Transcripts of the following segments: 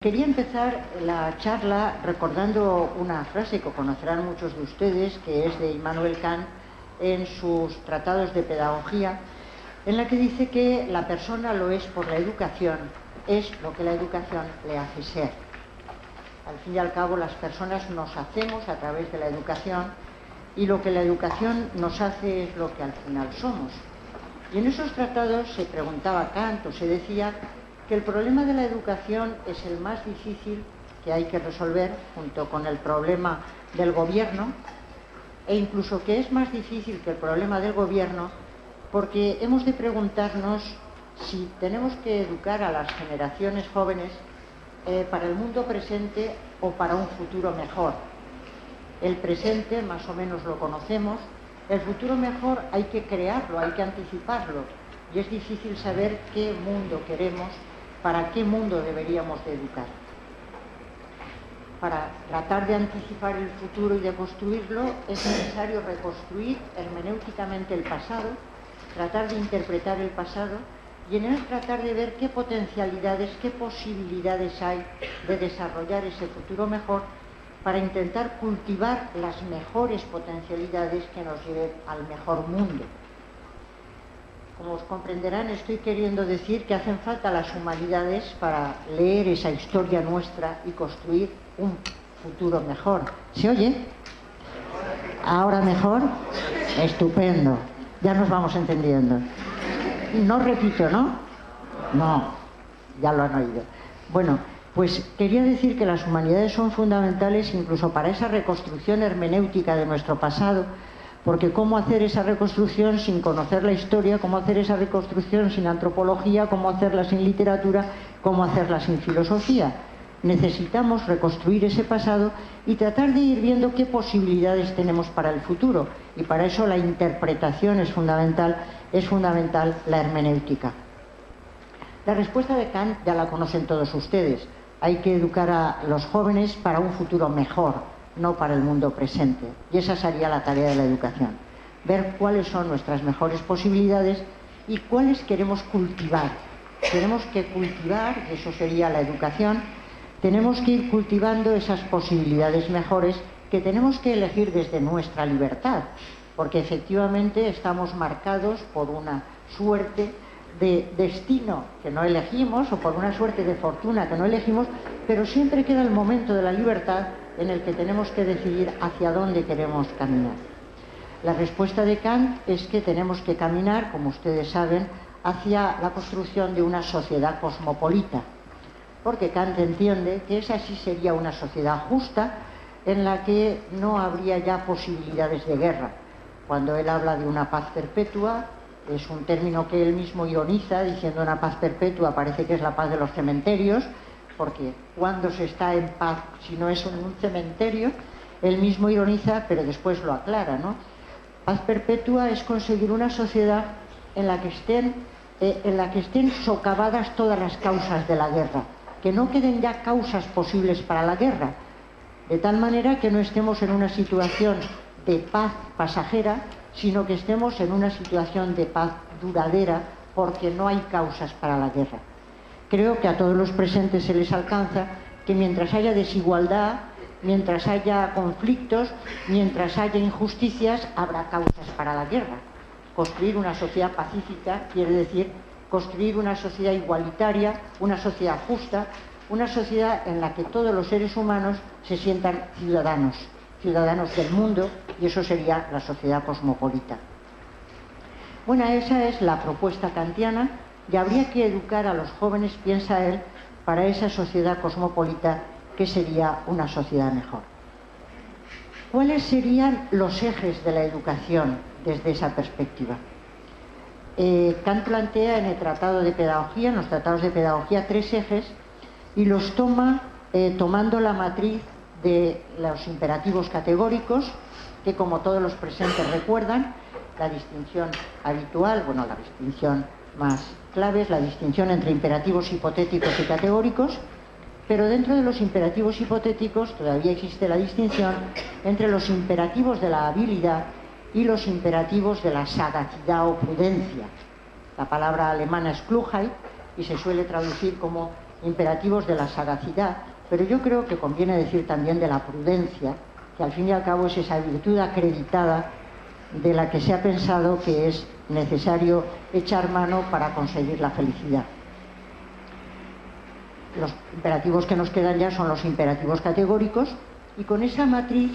Quería empezar la charla recordando una frase que conocerán muchos de ustedes, que es de Immanuel Kant en sus tratados de pedagogía, en la que dice que la persona lo es por la educación, es lo que la educación le hace ser. Al fin y al cabo, las personas nos hacemos a través de la educación y lo que la educación nos hace es lo que al final somos. Y en esos tratados se preguntaba Kant, o se decía, que el problema de la educación es el más difícil que hay que resolver junto con el problema del gobierno, e incluso que es más difícil que el problema del gobierno porque hemos de preguntarnos si tenemos que educar a las generaciones jóvenes para el mundo presente o para un futuro mejor. El presente más o menos lo conocemos, el futuro mejor hay que crearlo, hay que anticiparlo, y es difícil saber qué mundo queremos, para qué mundo deberíamos de educar. Para tratar de anticipar el futuro y de construirlo es necesario reconstruir hermenéuticamente el pasado, tratar de interpretar el pasado y en él tratar de ver qué potencialidades, qué posibilidades hay de desarrollar ese futuro mejor para intentar cultivar las mejores potencialidades que nos lleven al mejor mundo. Como os comprenderán, estoy queriendo decir que hacen falta las humanidades para leer esa historia nuestra y construir un futuro mejor. ¿Se oye? ¿Ahora mejor? Estupendo. Ya nos vamos entendiendo. No repito, ¿no? No, ya lo han oído. Bueno, pues quería decir que las humanidades son fundamentales incluso para esa reconstrucción hermenéutica de nuestro pasado, porque cómo hacer esa reconstrucción sin conocer la historia, cómo hacer esa reconstrucción sin antropología, cómo hacerla sin literatura, cómo hacerla sin filosofía. Necesitamos reconstruir ese pasado y tratar de ir viendo qué posibilidades tenemos para el futuro, y para eso la interpretación es fundamental la hermenéutica. La respuesta de Kant ya la conocen todos ustedes. Hay que educar a los jóvenes para un futuro mejor, no para el mundo presente. Y esa sería la tarea de la educación. Ver cuáles son nuestras mejores posibilidades y cuáles queremos cultivar. Tenemos que cultivar, y eso sería la educación, tenemos que ir cultivando esas posibilidades mejores que tenemos que elegir desde nuestra libertad, porque efectivamente estamos marcados por una suerte de destino que no elegimos o por una suerte de fortuna que no elegimos, pero siempre queda el momento de la libertad en el que tenemos que decidir hacia dónde queremos caminar. La respuesta de Kant es que tenemos que caminar, como ustedes saben, hacia la construcción de una sociedad cosmopolita, porque Kant entiende que esa sí sería una sociedad justa en la que no habría ya posibilidades de guerra. Cuando él habla de una paz perpetua, es un término que él mismo ironiza, diciendo una paz perpetua parece que es la paz de los cementerios, porque cuando se está en paz si no es en un cementerio, él mismo ironiza, pero después lo aclara, ¿no? Paz perpetua es conseguir una sociedad en la que estén socavadas todas las causas de la guerra, que no queden ya causas posibles para la guerra, de tal manera que no estemos en una situación de paz pasajera, sino que estemos en una situación de paz duradera, porque no hay causas para la guerra. Creo que a todos los presentes se les alcanza que mientras haya desigualdad, mientras haya conflictos, mientras haya injusticias, habrá causas para la guerra. Construir una sociedad pacífica quiere decir construir una sociedad igualitaria, una sociedad justa, una sociedad en la que todos los seres humanos se sientan ciudadanos del mundo, y eso sería la sociedad cosmopolita. Bueno, esa es la propuesta kantiana, y habría que educar a los jóvenes, piensa él, para esa sociedad cosmopolita que sería una sociedad mejor. ¿Cuáles serían los ejes de la educación desde esa perspectiva? Kant plantea en el Tratado de Pedagogía, en los tratados de pedagogía, 3 ejes, y los toma tomando la matriz de los imperativos categóricos, que como todos los presentes recuerdan, la distinción habitual, bueno, la distinción más clave es la distinción entre imperativos hipotéticos y categóricos, pero dentro de los imperativos hipotéticos todavía existe la distinción entre los imperativos de la habilidad y los imperativos de la sagacidad o prudencia. La palabra alemana es Klugheit y se suele traducir como imperativos de la sagacidad, pero yo creo que conviene decir también de la prudencia, que al fin y al cabo es esa virtud acreditada de la que se ha pensado que es necesario echar mano para conseguir la felicidad. Los imperativos que nos quedan ya son los imperativos categóricos, y con esa matriz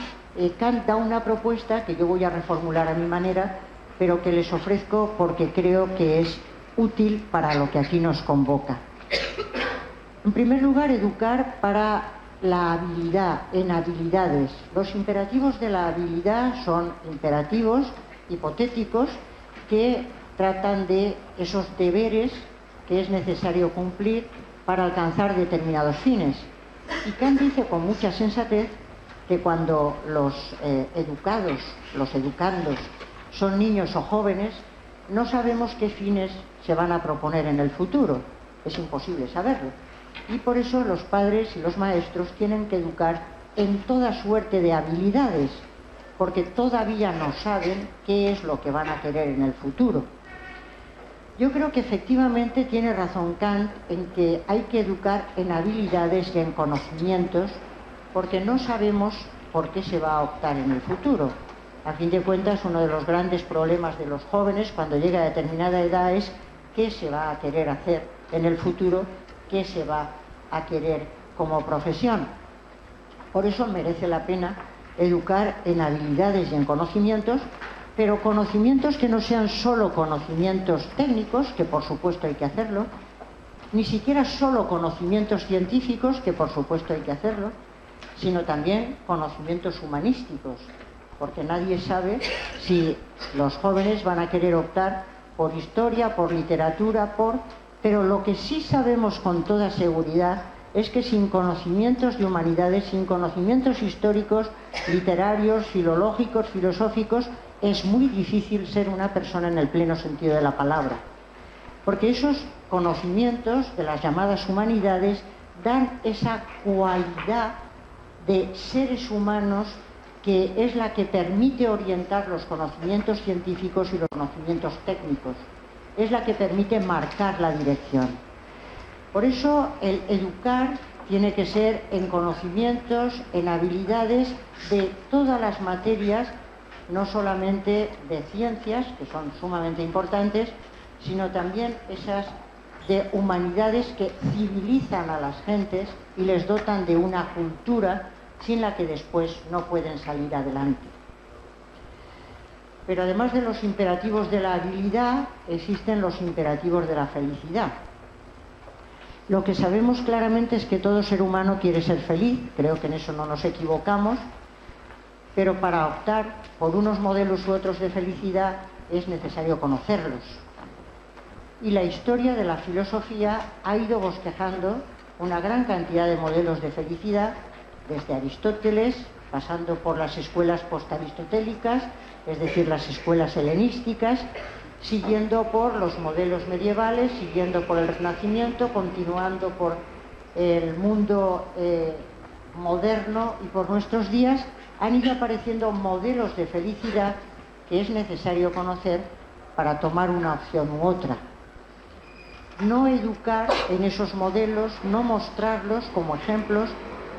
Kant da una propuesta que yo voy a reformular a mi manera, pero que les ofrezco porque creo que es útil para lo que aquí nos convoca. En primer lugar, educar para la habilidad, en habilidades. Los imperativos de la habilidad son imperativos hipotéticos que tratan de esos deberes que es necesario cumplir para alcanzar determinados fines. Y Kant dice con mucha sensatez que cuando los educados, los educandos, son niños o jóvenes, no sabemos qué fines se van a proponer en el futuro. Es imposible saberlo. Y por eso los padres y los maestros tienen que educar en toda suerte de habilidades, porque todavía no saben qué es lo que van a querer en el futuro. Yo creo que efectivamente tiene razón Kant en que hay que educar en habilidades y en conocimientos, porque no sabemos por qué se va a optar en el futuro. A fin de cuentas, uno de los grandes problemas de los jóvenes cuando llega a determinada edad es qué se va a querer hacer en el futuro, qué se va a querer como profesión. Por eso merece la pena educar en habilidades y en conocimientos, pero conocimientos que no sean solo conocimientos técnicos, que por supuesto hay que hacerlo, ni siquiera solo conocimientos científicos, que por supuesto hay que hacerlo, sino también conocimientos humanísticos, porque nadie sabe si los jóvenes van a querer optar por historia, por literatura, pero lo que sí sabemos con toda seguridad es que sin conocimientos de humanidades, sin conocimientos históricos, literarios, filológicos, filosóficos, es muy difícil ser una persona en el pleno sentido de la palabra. Porque esos conocimientos de las llamadas humanidades dan esa cualidad de seres humanos que es la que permite orientar los conocimientos científicos y los conocimientos técnicos. Es la que permite marcar la dirección. Por eso el educar tiene que ser en conocimientos, en habilidades de todas las materias, no solamente de ciencias, que son sumamente importantes, sino también esas de humanidades que civilizan a las gentes y les dotan de una cultura sin la que después no pueden salir adelante. Pero además de los imperativos de la habilidad, existen los imperativos de la felicidad. Lo que sabemos claramente es que todo ser humano quiere ser feliz, creo que en eso no nos equivocamos, pero para optar por unos modelos u otros de felicidad es necesario conocerlos. Y la historia de la filosofía ha ido bosquejando una gran cantidad de modelos de felicidad, desde Aristóteles, pasando por las escuelas postaristotélicas, es decir, las escuelas helenísticas, siguiendo por los modelos medievales, siguiendo por el Renacimiento, continuando por el mundo moderno y por nuestros días, han ido apareciendo modelos de felicidad que es necesario conocer para tomar una opción u otra. No educar en esos modelos, no mostrarlos como ejemplos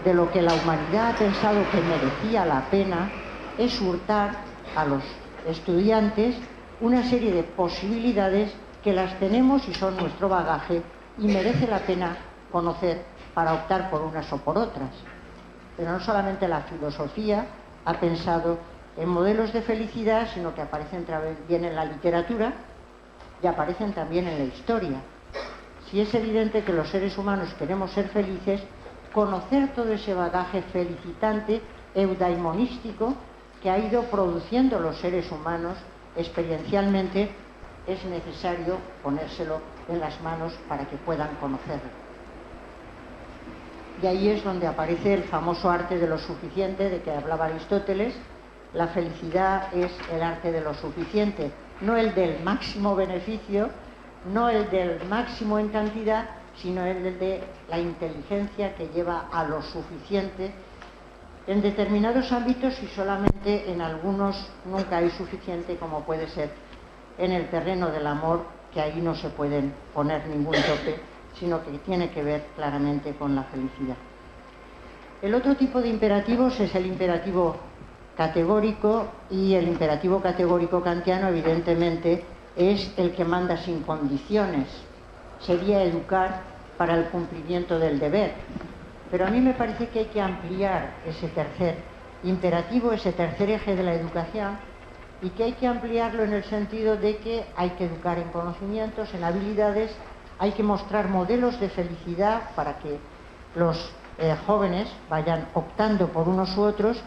de lo que la humanidad ha pensado que merecía la pena, es hurtar a los estudiantes una serie de posibilidades que las tenemos y son nuestro bagaje y merece la pena conocer para optar por unas o por otras. Pero no solamente la filosofía ha pensado en modelos de felicidad, sino que aparecen también en la literatura y aparecen también en la historia. Si es evidente que los seres humanos queremos ser felices, conocer todo ese bagaje felicitante, eudaimonístico, que ha ido produciendo los seres humanos experiencialmente, es necesario ponérselo en las manos para que puedan conocerlo. Y ahí es donde aparece el famoso arte de lo suficiente, de que hablaba Aristóteles. La felicidad es el arte de lo suficiente, no el del máximo beneficio, no el del máximo en cantidad, sino el de la inteligencia que lleva a lo suficiente en determinados ámbitos, y solamente en algunos nunca hay suficiente, como puede ser en el terreno del amor, que ahí no se pueden poner ningún tope, sino que tiene que ver claramente con la felicidad. El otro tipo de imperativos es el imperativo categórico, y el imperativo categórico kantiano evidentemente es el que manda sin condiciones. Sería educar para el cumplimiento del deber. Pero a mí me parece que hay que ampliar ese tercer imperativo, ese tercer eje de la educación, y que hay que ampliarlo en el sentido de que hay que educar en conocimientos, en habilidades, hay que mostrar modelos de felicidad para que los jóvenes vayan optando por unos u otros,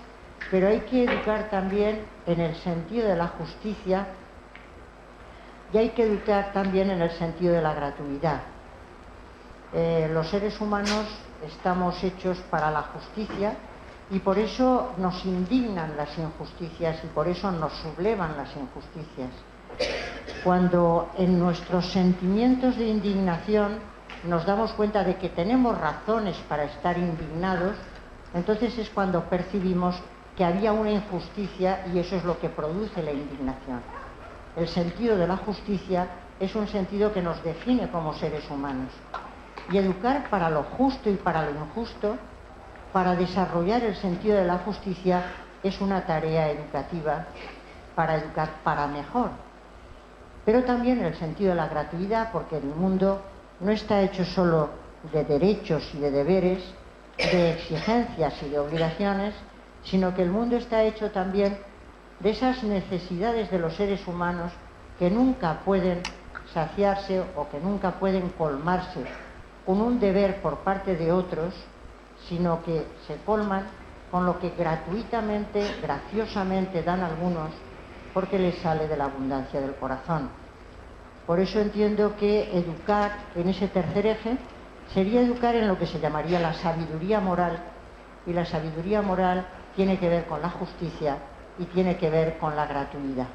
pero hay que educar también en el sentido de la justicia y hay que educar también en el sentido de la gratuidad. Los seres humanos estamos hechos para la justicia y por eso nos indignan las injusticias y por eso nos sublevan las injusticias. Cuando en nuestros sentimientos de indignación nos damos cuenta de que tenemos razones para estar indignados, entonces es cuando percibimos que había una injusticia y eso es lo que produce la indignación. El sentido de la justicia es un sentido que nos define como seres humanos. Y educar para lo justo y para lo injusto, para desarrollar el sentido de la justicia, es una tarea educativa para educar para mejor. Pero también el sentido de la gratuidad, porque el mundo no está hecho solo de derechos y de deberes, de exigencias y de obligaciones, sino que el mundo está hecho también de esas necesidades de los seres humanos que nunca pueden saciarse o que nunca pueden colmarse con un deber por parte de otros, sino que se colman con lo que gratuitamente, graciosamente dan algunos, porque les sale de la abundancia del corazón. Por eso entiendo que educar en ese tercer eje sería educar en lo que se llamaría la sabiduría moral, y la sabiduría moral tiene que ver con la justicia y tiene que ver con la gratuidad.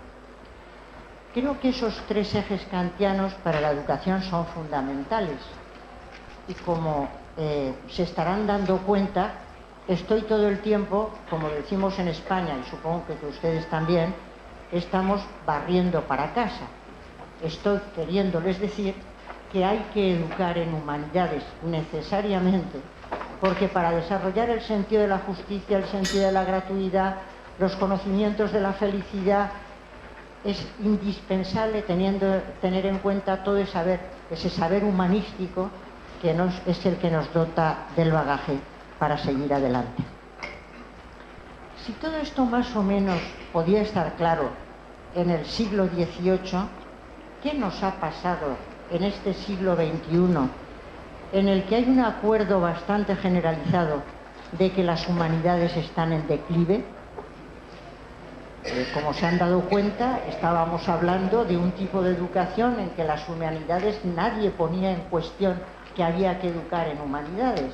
Creo que esos tres ejes kantianos para la educación son fundamentales y como se estarán dando cuenta, estoy todo el tiempo, como decimos en España y supongo que ustedes también, estamos barriendo para casa. Estoy queriéndoles decir que hay que educar en humanidades necesariamente, porque para desarrollar el sentido de la justicia, el sentido de la gratuidad, los conocimientos de la felicidad, es indispensable tener en cuenta todo ese saber humanístico que es el que nos dota del bagaje para seguir adelante. Si todo esto más o menos podía estar claro en el siglo XVIII, ¿qué nos ha pasado en este siglo XXI, en el que hay un acuerdo bastante generalizado de que las humanidades están en declive? Como se han dado cuenta, estábamos hablando de un tipo de educación en que las humanidades nadie ponía en cuestión que había que educar en humanidades.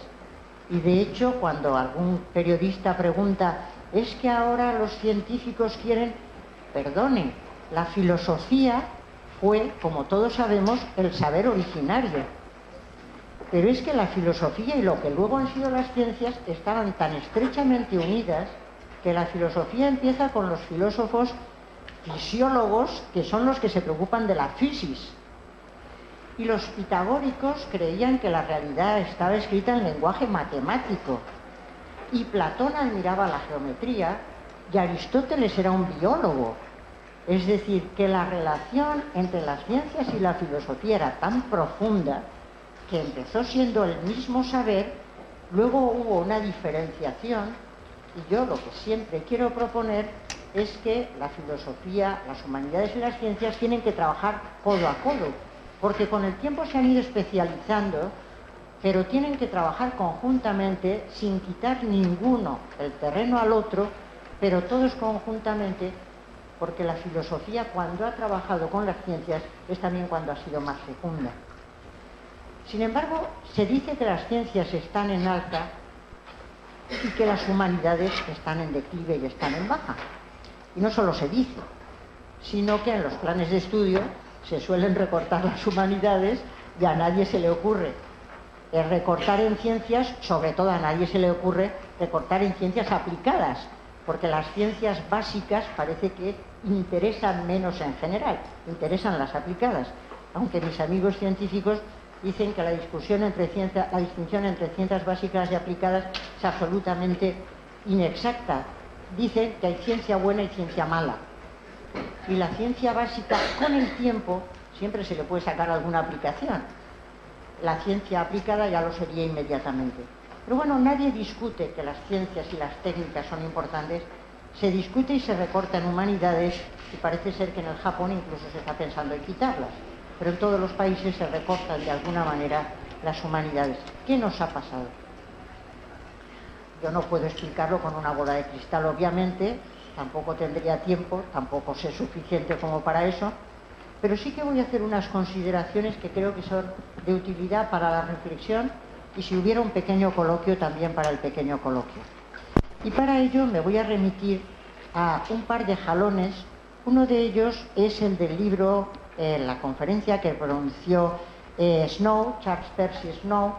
Y de hecho, cuando algún periodista pregunta, ¿es que ahora los científicos quieren? Perdonen, la filosofía fue, como todos sabemos, el saber originario. Pero es que la filosofía y lo que luego han sido las ciencias estaban tan estrechamente unidas que la filosofía empieza con los filósofos fisiólogos, que son los que se preocupan de la fisis. Y los pitagóricos creían que la realidad estaba escrita en lenguaje matemático. Y Platón admiraba la geometría y Aristóteles era un biólogo. Es decir, que la relación entre las ciencias y la filosofía era tan profunda que empezó siendo el mismo saber, luego hubo una diferenciación, y yo lo que siempre quiero proponer es que la filosofía, las humanidades y las ciencias tienen que trabajar codo a codo, porque con el tiempo se han ido especializando, pero tienen que trabajar conjuntamente sin quitar ninguno el terreno al otro, pero todos conjuntamente, porque la filosofía cuando ha trabajado con las ciencias es también cuando ha sido más fecunda. Sin embargo, se dice que las ciencias están en alta y que las humanidades están en declive y están en baja. Y no solo se dice, sino que en los planes de estudio se suelen recortar las humanidades y a nadie se le ocurre recortar en ciencias, sobre todo a nadie se le ocurre recortar en ciencias aplicadas, porque las ciencias básicas parece que interesan menos en general, interesan las aplicadas, aunque mis amigos científicos dicen que la distinción entre ciencias básicas y aplicadas es absolutamente inexacta. Dicen que hay ciencia buena y ciencia mala. Y la ciencia básica, con el tiempo, siempre se le puede sacar alguna aplicación. La ciencia aplicada ya lo sería inmediatamente. Pero bueno, nadie discute que las ciencias y las técnicas son importantes. Se discute y se recorta en humanidades, y parece ser que en el Japón incluso se está pensando en quitarlas. Pero en todos los países se recortan de alguna manera las humanidades. ¿Qué nos ha pasado? Yo no puedo explicarlo con una bola de cristal, obviamente, tampoco tendría tiempo, tampoco sé suficiente como para eso, pero sí que voy a hacer unas consideraciones que creo que son de utilidad para la reflexión y si hubiera un pequeño coloquio, también para el pequeño coloquio. Y para ello me voy a remitir a un par de jalones. Uno de ellos es el del libro, la conferencia que pronunció Snow, Charles Percy Snow,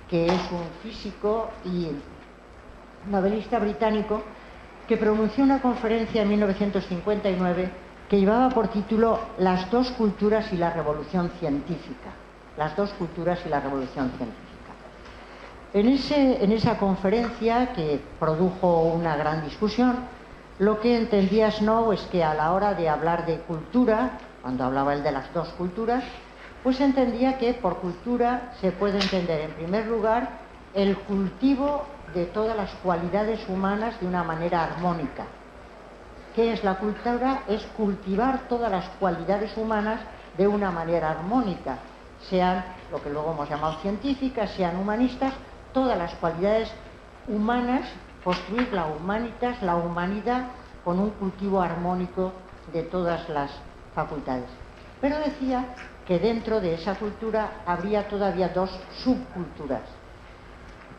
que es un físico y novelista británico, que pronunció una conferencia en 1959 que llevaba por título Las dos culturas y la revolución científica. Las dos culturas y la revolución científica. En esa conferencia, que produjo una gran discusión, lo que entendía Snow es que a la hora de hablar de cultura, cuando hablaba él de las dos culturas, pues entendía que por cultura se puede entender, en primer lugar, el cultivo de todas las cualidades humanas de una manera armónica. ¿Qué es la cultura? Es cultivar todas las cualidades humanas de una manera armónica, sean lo que luego hemos llamado científicas, sean humanistas, todas las cualidades humanas, construir la humanitas, la humanidad, con un cultivo armónico de todas las facultades. Pero decía que dentro de esa cultura habría todavía dos subculturas.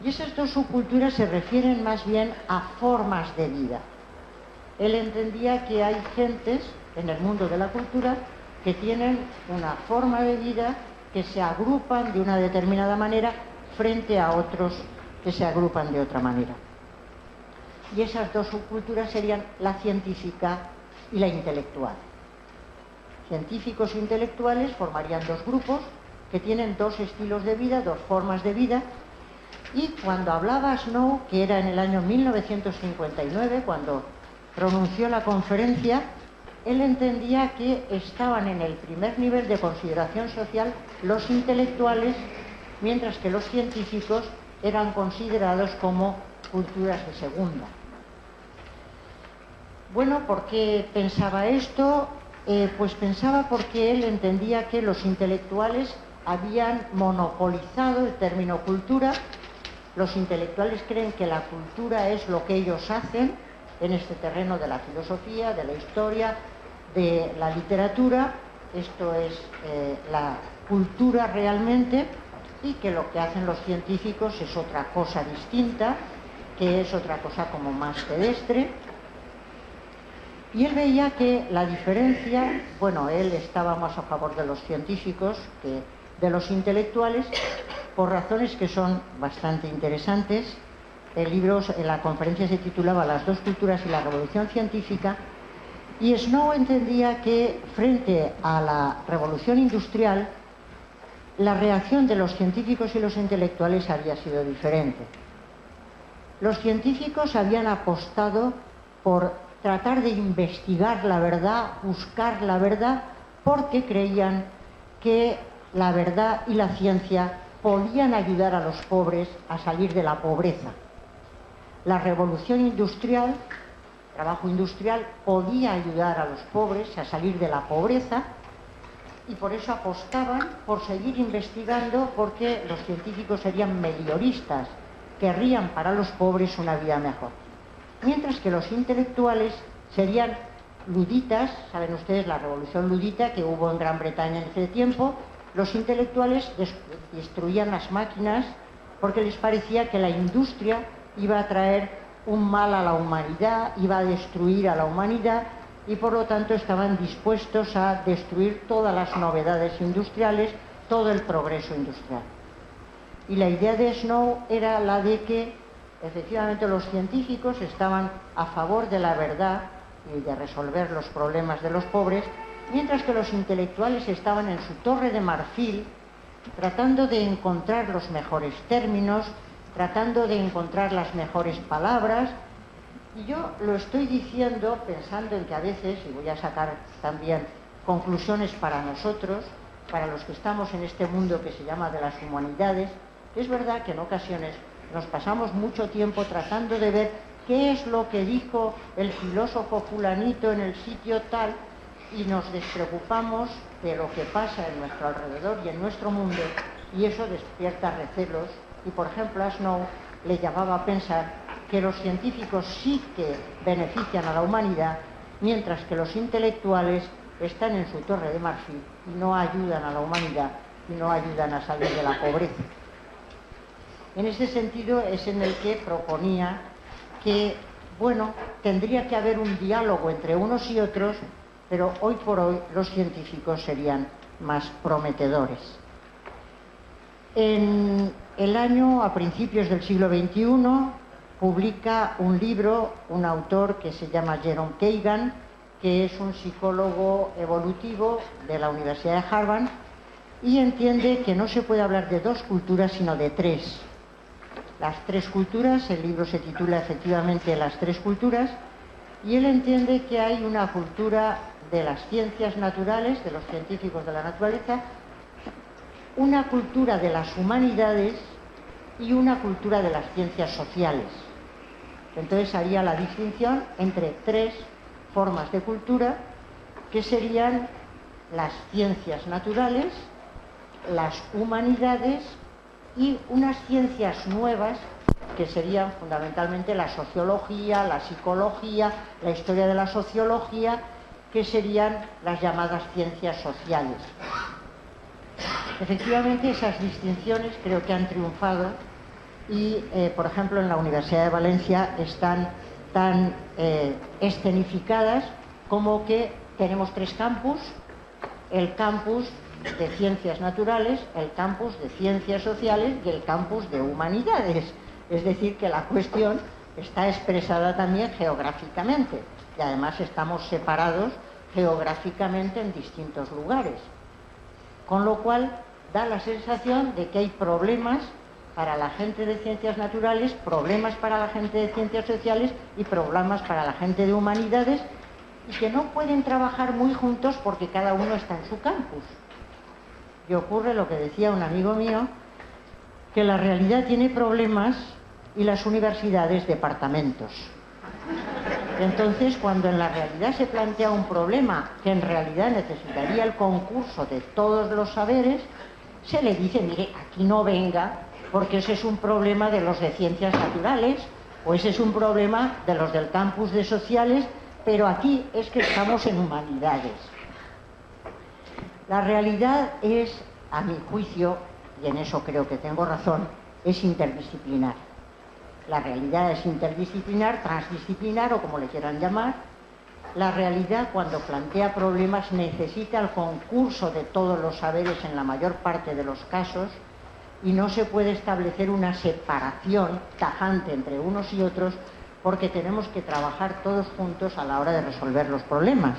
Y esas dos subculturas se refieren más bien a formas de vida. Él entendía que hay gentes en el mundo de la cultura que tienen una forma de vida, que se agrupan de una determinada manera frente a otros que se agrupan de otra manera. Y esas dos subculturas serían la científica y la intelectual. Científicos e intelectuales formarían dos grupos que tienen dos estilos de vida, dos formas de vida. Y cuando hablaba Snow, que era en el año 1959, cuando pronunció la conferencia, él entendía que estaban en el primer nivel de consideración social los intelectuales, mientras que los científicos eran considerados como culturas de segunda. Bueno, ¿por qué pensaba esto? Pues pensaba porque él entendía que los intelectuales habían monopolizado el término cultura. Los intelectuales creen que la cultura es lo que ellos hacen en este terreno de la filosofía, de la historia, de la literatura. Esto es la cultura realmente, y que lo que hacen los científicos es otra cosa distinta, que es otra cosa como más pedestre. Y él veía que la diferencia, bueno, él estaba más a favor de los científicos que de los intelectuales, por razones que son bastante interesantes. El libro, en la conferencia se titulaba Las dos culturas y la revolución científica, y Snow entendía que frente a la revolución industrial, la reacción de los científicos y los intelectuales había sido diferente. Los científicos habían apostado por tratar de investigar la verdad, buscar la verdad, porque creían que la verdad y la ciencia podían ayudar a los pobres a salir de la pobreza. La revolución industrial, el trabajo industrial, podía ayudar a los pobres a salir de la pobreza, y por eso apostaban por seguir investigando, porque los científicos serían melioristas, querrían para los pobres una vida mejor. Mientras que los intelectuales serían luditas. Saben ustedes la revolución ludita que hubo en Gran Bretaña en ese tiempo. Los intelectuales destruían las máquinas porque les parecía que la industria iba a traer un mal a la humanidad, iba a destruir a la humanidad, y por lo tanto estaban dispuestos a destruir todas las novedades industriales, todo el progreso industrial. Y la idea de Snow era la de que efectivamente los científicos estaban a favor de la verdad y de resolver los problemas de los pobres, mientras que los intelectuales estaban en su torre de marfil tratando de encontrar los mejores términos, tratando de encontrar las mejores palabras. Y yo lo estoy diciendo pensando en que a veces, y voy a sacar también conclusiones para nosotros, para los que estamos en este mundo que se llama de las humanidades, es verdad que en ocasiones nos pasamos mucho tiempo tratando de ver qué es lo que dijo el filósofo fulanito en el sitio tal, y nos despreocupamos de lo que pasa en nuestro alrededor y en nuestro mundo, y eso despierta recelos. Y por ejemplo a Snow le llevaba a pensar que los científicos sí que benefician a la humanidad, mientras que los intelectuales están en su torre de marfil y no ayudan a la humanidad y no ayudan a salir de la pobreza. En ese sentido es en el que proponía que, bueno, tendría que haber un diálogo entre unos y otros, pero hoy por hoy los científicos serían más prometedores. En el año, a principios del siglo XXI, publica un libro, un autor que se llama Jerome Kagan, que es un psicólogo evolutivo de la Universidad de Harvard, y entiende que no se puede hablar de dos culturas, sino de tres. Las tres culturas, el libro se titula efectivamente Las tres culturas, y él entiende que hay una cultura de las ciencias naturales, de los científicos de la naturaleza, una cultura de las humanidades y una cultura de las ciencias sociales. Entonces haría la distinción entre tres formas de cultura, que serían las ciencias naturales, las humanidades y unas ciencias nuevas que serían fundamentalmente la sociología, la psicología, la historia de la sociología, que serían las llamadas ciencias sociales. Efectivamente, esas distinciones creo que han triunfado y, por ejemplo, en la Universidad de Valencia están tan escenificadas como que tenemos tres campus: el campus de ciencias naturales, el campus de ciencias sociales y el campus de humanidades. Es decir, que la cuestión está expresada también geográficamente y además estamos separados geográficamente en distintos lugares. Con lo cual da la sensación de que hay problemas para la gente de ciencias naturales, problemas para la gente de ciencias sociales y problemas para la gente de humanidades, y que no pueden trabajar muy juntos porque cada uno está en su campus. Y ocurre lo que decía un amigo mío, que la realidad tiene problemas y las universidades departamentos. Entonces, cuando en la realidad se plantea un problema que en realidad necesitaría el concurso de todos los saberes, se le dice, mire, aquí no venga, porque ese es un problema de los de ciencias naturales, o ese es un problema de los del campus de sociales, pero aquí es que estamos en humanidades. La realidad es, a mi juicio, y en eso creo que tengo razón, es interdisciplinar. La realidad es interdisciplinar, transdisciplinar o como le quieran llamar. La realidad, cuando plantea problemas, necesita el concurso de todos los saberes en la mayor parte de los casos, y no se puede establecer una separación tajante entre unos y otros, porque tenemos que trabajar todos juntos a la hora de resolver los problemas.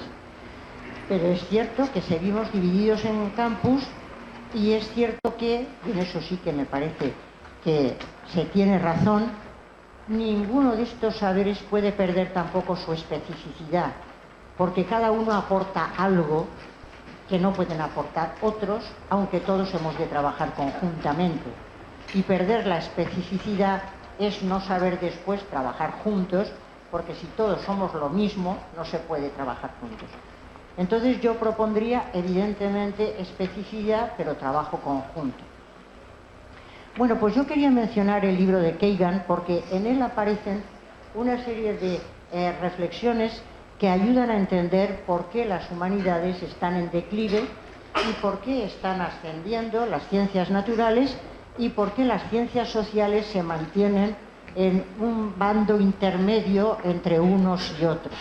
Pero es cierto que seguimos divididos en campus, y es cierto que, y en eso sí que me parece que se tiene razón, ninguno de estos saberes puede perder tampoco su especificidad, porque cada uno aporta algo que no pueden aportar otros, aunque todos hemos de trabajar conjuntamente. Y perder la especificidad es no saber después trabajar juntos, porque si todos somos lo mismo, no se puede trabajar juntos. Entonces yo propondría, evidentemente, especificidad, pero trabajo conjunto. Bueno, pues yo quería mencionar el libro de Kagan porque en él aparecen una serie de reflexiones que ayudan a entender por qué las humanidades están en declive y por qué están ascendiendo las ciencias naturales y por qué las ciencias sociales se mantienen en un bando intermedio entre unos y otros.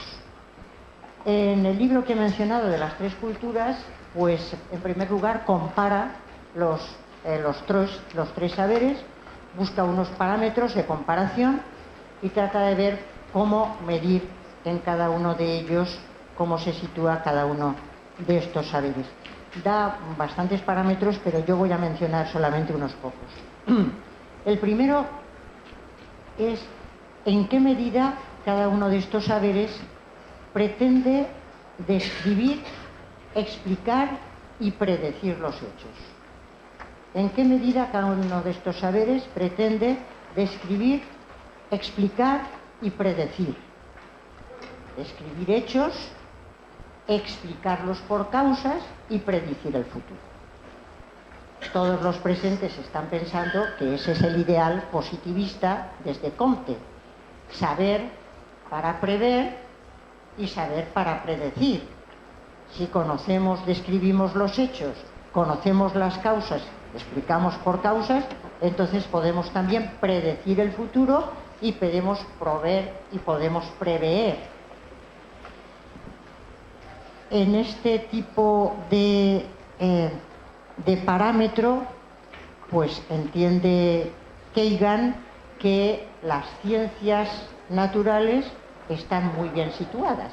En el libro que he mencionado de las tres culturas, pues en primer lugar compara los tres saberes, busca unos parámetros de comparación y trata de ver cómo medir en cada uno de ellos, cómo se sitúa cada uno de estos saberes. da bastantes parámetros, pero yo voy a mencionar solamente unos pocos. El primero es en qué medida cada uno de estos saberes pretende describir, explicar y predecir los hechos. ¿En qué medida cada uno de estos saberes pretende describir, explicar y predecir? Describir hechos, explicarlos por causas y predecir el futuro. Todos los presentes están pensando que ese es el ideal positivista desde Comte. Saber para prever y saber para predecir. Si conocemos, describimos los hechos, conocemos las causas, explicamos por causas, entonces podemos también predecir el futuro y podemos proveer y podemos prever. En este tipo de parámetro, pues entiende Kagan que las ciencias naturales están muy bien situadas,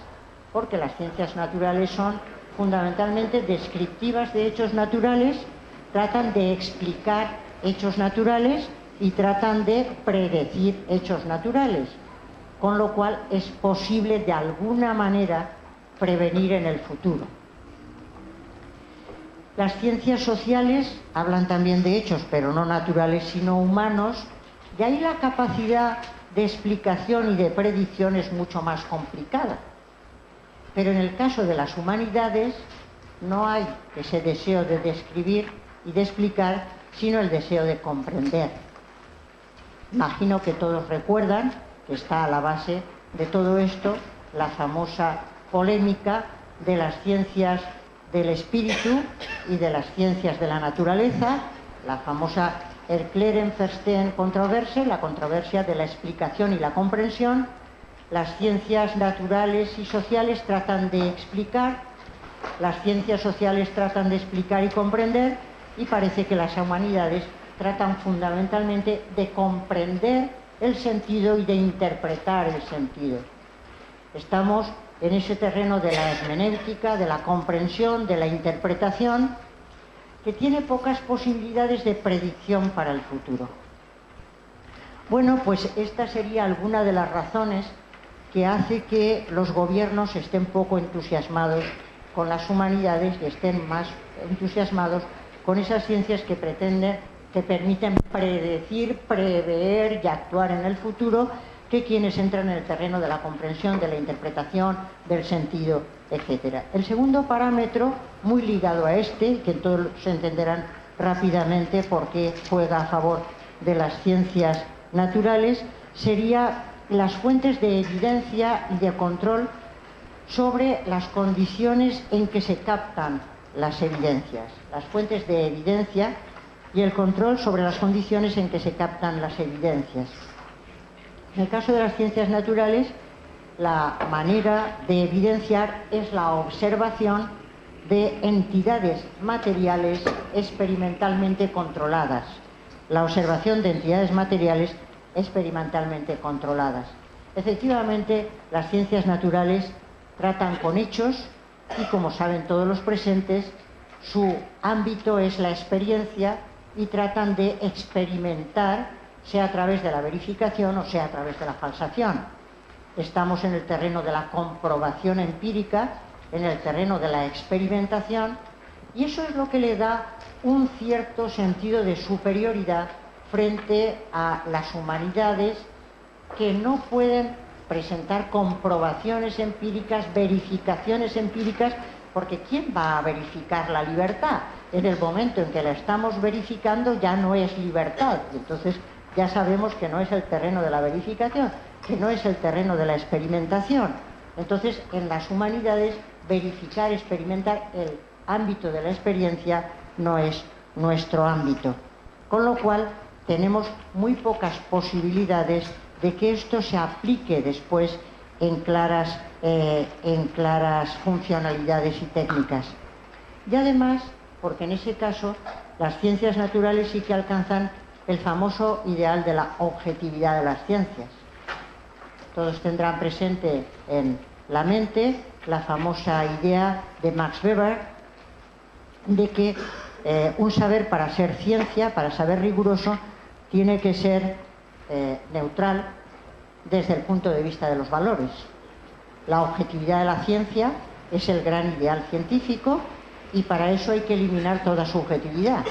porque las ciencias naturales son fundamentalmente descriptivas de hechos naturales, tratan de explicar hechos naturales y tratan de predecir hechos naturales, con lo cual es posible de alguna manera prevenir en el futuro. Las ciencias sociales hablan también de hechos, pero no naturales sino humanos, y ahí la capacidad de explicación y de predicción es mucho más complicada. Pero en el caso de las humanidades no hay ese deseo de describir y de explicar, sino el deseo de comprender. Imagino que todos recuerdan que está a la base de todo esto la famosa polémica de las ciencias del espíritu y de las ciencias de la naturaleza, la famosa Erklären-Verstehen controversia, la controversia de la explicación y la comprensión. Las ciencias naturales y sociales tratan de explicar, las ciencias sociales tratan de explicar y comprender, y parece que las humanidades tratan fundamentalmente de comprender el sentido y de interpretar el sentido. Estamos en ese terreno de la hermenéutica, de la comprensión, de la interpretación, que tiene pocas posibilidades de predicción para el futuro. Bueno, pues esta sería alguna de las razones que hace que los gobiernos estén poco entusiasmados con las humanidades y estén más entusiasmados con esas ciencias que permiten predecir, prever y actuar en el futuro, que quienes entran en el terreno de la comprensión, de la interpretación, del sentido, etc. El segundo parámetro, muy ligado a este, que todos se entenderán rápidamente porque juega a favor de las ciencias naturales, sería las fuentes de evidencia y de control sobre las condiciones en que se captan las evidencias. Las fuentes de evidencia y el control sobre las condiciones en que se captan las evidencias. En el caso de las ciencias naturales, la manera de evidenciar es la observación de entidades materiales experimentalmente controladas. La observación de entidades materiales experimentalmente controladas. Efectivamente, las ciencias naturales tratan con hechos y, como saben todos los presentes, su ámbito es la experiencia y tratan de experimentar, sea a través de la verificación o sea a través de la falsación. Estamos en el terreno de la comprobación empírica, en el terreno de la experimentación, y eso es lo que le da un cierto sentido de superioridad frente a las humanidades, que no pueden presentar comprobaciones empíricas, verificaciones empíricas, porque ¿quién va a verificar la libertad? En el momento en que la estamos verificando ya no es libertad, entonces ya sabemos que no es el terreno de la verificación, que no es el terreno de la experimentación. Entonces, en las humanidades, verificar, experimentar, el ámbito de la experiencia no es nuestro ámbito. Con lo cual, tenemos muy pocas posibilidades de que esto se aplique después en claras funcionalidades y técnicas. Y además, porque en ese caso, las ciencias naturales sí que alcanzan el famoso ideal de la objetividad de las ciencias. Todos tendrán presente en la mente la famosa idea de Max Weber, de que un saber, para ser ciencia, para saber riguroso, tiene que ser neutral desde el punto de vista de los valores. La objetividad de la ciencia es el gran ideal científico y para eso hay que eliminar toda subjetividad.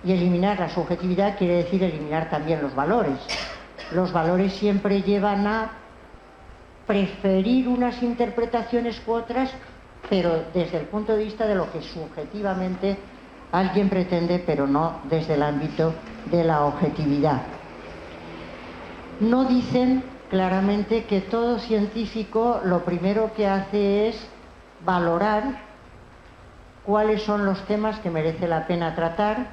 Y eliminar la subjetividad quiere decir eliminar también los valores. Los valores siempre llevan a preferir unas interpretaciones u otras, pero desde el punto de vista de lo que subjetivamente alguien pretende, pero no desde el ámbito de la objetividad. No dicen claramente que todo científico lo primero que hace es valorar cuáles son los temas que merece la pena tratar,